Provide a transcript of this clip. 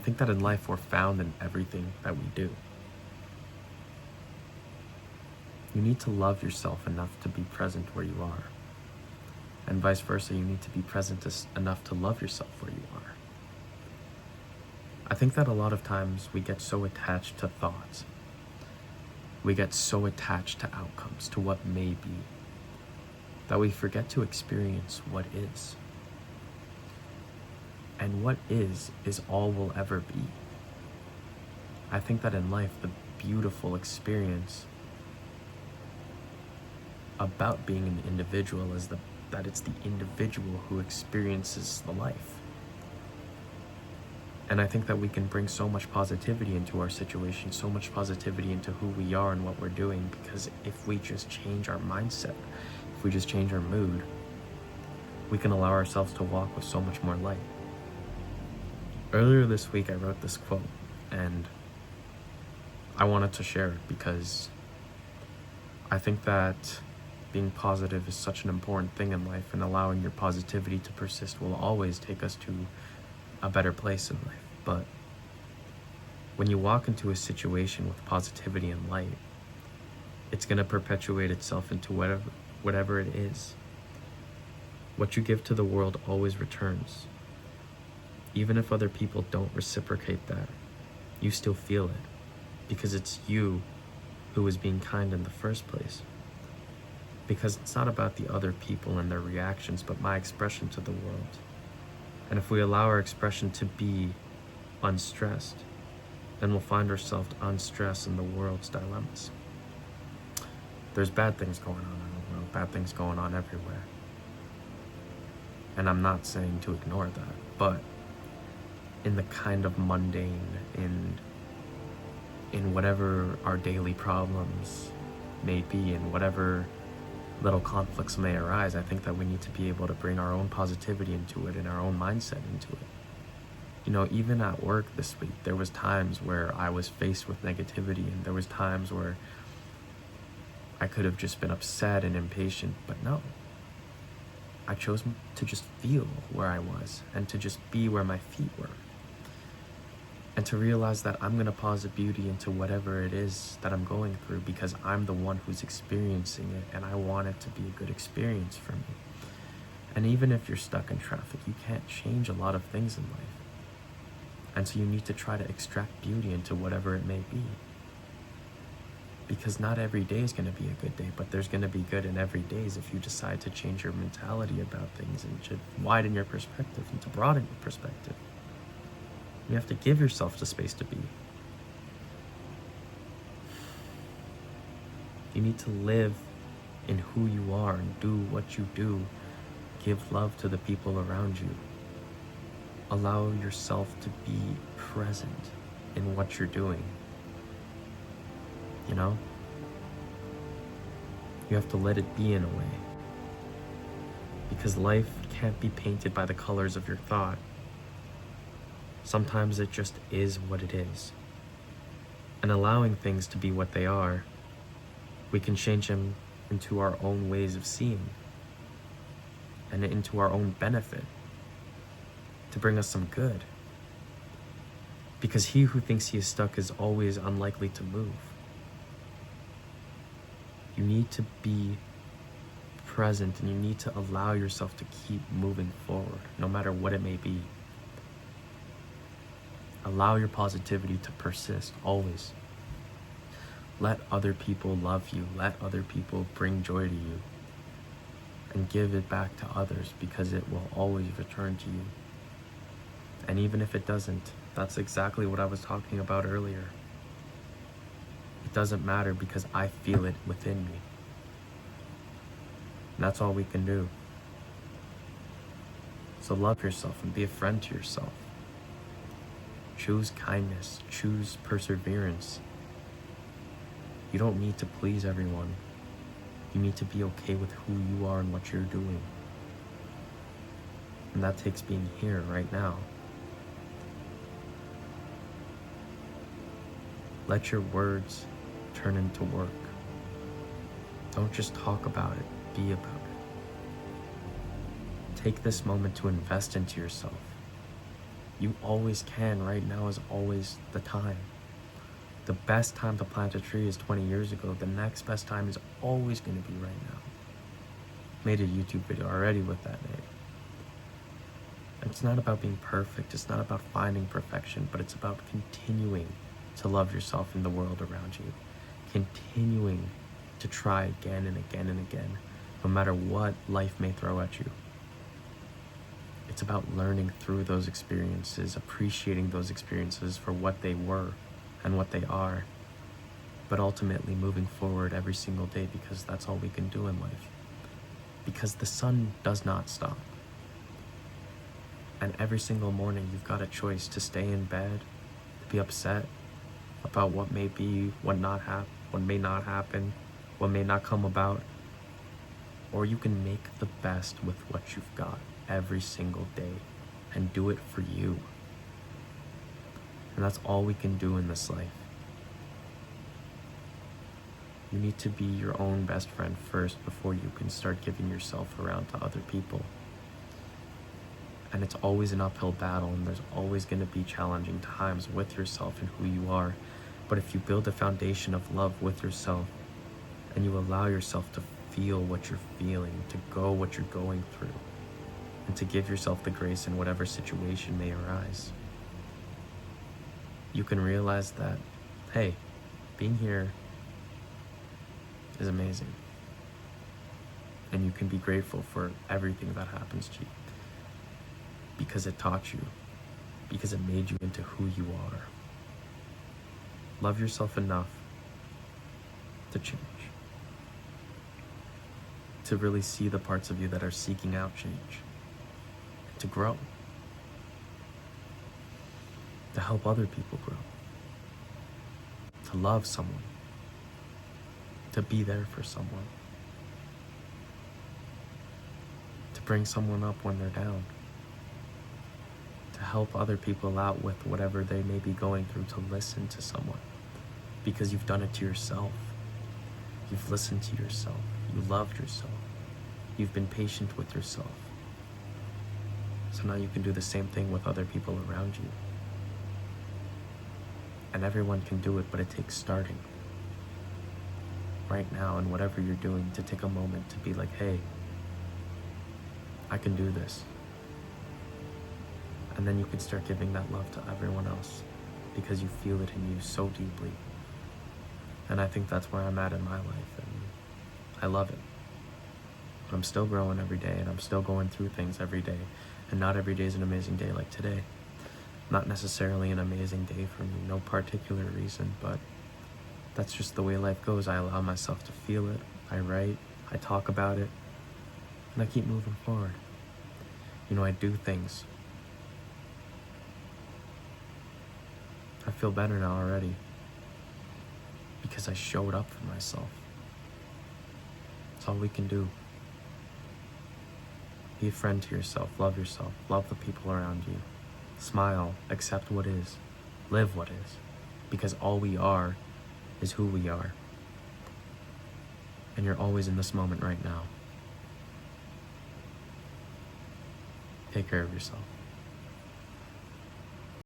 think that in life we're found in everything that we do. You need to love yourself enough to be present where you are. And vice versa, you need to be present enough to love yourself where you are. I think that a lot of times we get so attached to thoughts. We get so attached to outcomes, to what may be, that we forget to experience what is. And what is all we'll ever be. I think that in life, the beautiful experience about being an individual is that it's the individual who experiences the life. And I think that we can bring so much positivity into our situation, so much positivity into who we are and what we're doing, because if we just change our mindset, if we just change our mood, we can allow ourselves to walk with so much more light. Earlier this week, I wrote this quote, and I wanted to share it because I think that being positive is such an important thing in life, and allowing your positivity to persist will always take us to a better place in life. But when you walk into a situation with positivity and light, it's going to perpetuate itself into whatever it is. What you give to the world always returns. Even if other people don't reciprocate that, you still feel it, because it's you who is being kind in the first place. Because it's not about the other people and their reactions, but my expression to the world. And if we allow our expression to be unstressed, then we'll find ourselves unstressed in the world's dilemmas. There's bad things going on in the world, bad things going on everywhere. And I'm not saying to ignore that, but in the kind of mundane, in whatever our daily problems may be, and whatever little conflicts may arise, I think that we need to be able to bring our own positivity into it and our own mindset into it. You know, even at work this week, there was times where I was faced with negativity, and there was times where I could have just been upset and impatient, but no. I chose to just feel where I was, and to just be where my feet were. And to realize that I'm going to posit beauty into whatever it is that I'm going through, because I'm the one who's experiencing it, and I want it to be a good experience for me. And even if you're stuck in traffic, you can't change a lot of things in life. And so you need to try to extract beauty into whatever it may be. Because not every day is going to be a good day, but there's going to be good in every day if you decide to change your mentality about things, and to widen your perspective and to broaden your perspective. You have to give yourself the space to be. You need to live in who you are and do what you do. Give love to the people around you. Allow yourself to be present in what you're doing. You know? You have to let it be in a way. Because life can't be painted by the colors of your thought. Sometimes it just is what it is. And allowing things to be what they are, we can change them into our own ways of seeing, and into our own benefit, to bring us some good. Because he who thinks he is stuck is always unlikely to move. You need to be present, and you need to allow yourself to keep moving forward, no matter what it may be. Allow your positivity to persist, always. Let other people love you. Let other people bring joy to you. And give it back to others, because it will always return to you. And even if it doesn't, that's exactly what I was talking about earlier. It doesn't matter, because I feel it within me. And that's all we can do. So love yourself and be a friend to yourself. Choose kindness, choose perseverance. You don't need to please everyone. You need to be okay with who you are and what you're doing. And that takes being here right now. Let your words turn into work. Don't just talk about it, be about it. Take this moment to invest into yourself. You always can. Right now is always the time. The best time to plant a tree is 20 years ago. The next best time is always going to be right now. Made a YouTube video already with that name. It's not about being perfect. It's not about finding perfection, but it's about continuing to love yourself and the world around you. Continuing to try again and again and again, no matter what life may throw at you. It's about learning through those experiences, appreciating those experiences for what they were and what they are, but ultimately moving forward every single day, because that's all we can do in life. Because the sun does not stop. And every single morning you've got a choice to stay in bed, to be upset about what may be, what may not happen, what may not come about, or you can make the best with what you've got every single day and do it for you. And that's all we can do in this life. You need to be your own best friend first before you can start giving yourself around to other people. And it's always an uphill battle, and there's always going to be challenging times with yourself and who you are. But if you build a foundation of love with yourself, and you allow yourself to feel what you're feeling, to go what you're going through, and to give yourself the grace in whatever situation may arise, you can realize that, hey, being here is amazing. And you can be grateful for everything that happens to you, because it taught you, because it made you into who you are. Love yourself enough to change, to really see the parts of you that are seeking out change, and to grow, to help other people grow, to love someone, to be there for someone, to bring someone up when they're down, to help other people out with whatever they may be going through, to listen to someone, because you've done it to yourself. You've listened to yourself. You loved yourself. You've been patient with yourself. So now you can do the same thing with other people around you. And everyone can do it, but it takes starting right now, and whatever you're doing, to take a moment to be like, hey, I can do this. And then you can start giving that love to everyone else, because you feel it in you so deeply. And I think that's where I'm at in my life, and I love it. But I'm still growing every day, and I'm still going through things every day. And not every day is an amazing day like today. Not necessarily an amazing day for me, no particular reason, but that's just the way life goes. I allow myself to feel it, I write, I talk about it, and I keep moving forward. You know, I do things. I feel better now already, because I showed up for myself. That's all we can do. Be a friend to yourself, love the people around you. Smile, accept what is, live what is, because all we are is who we are. And you're always in this moment right now. Take care of yourself.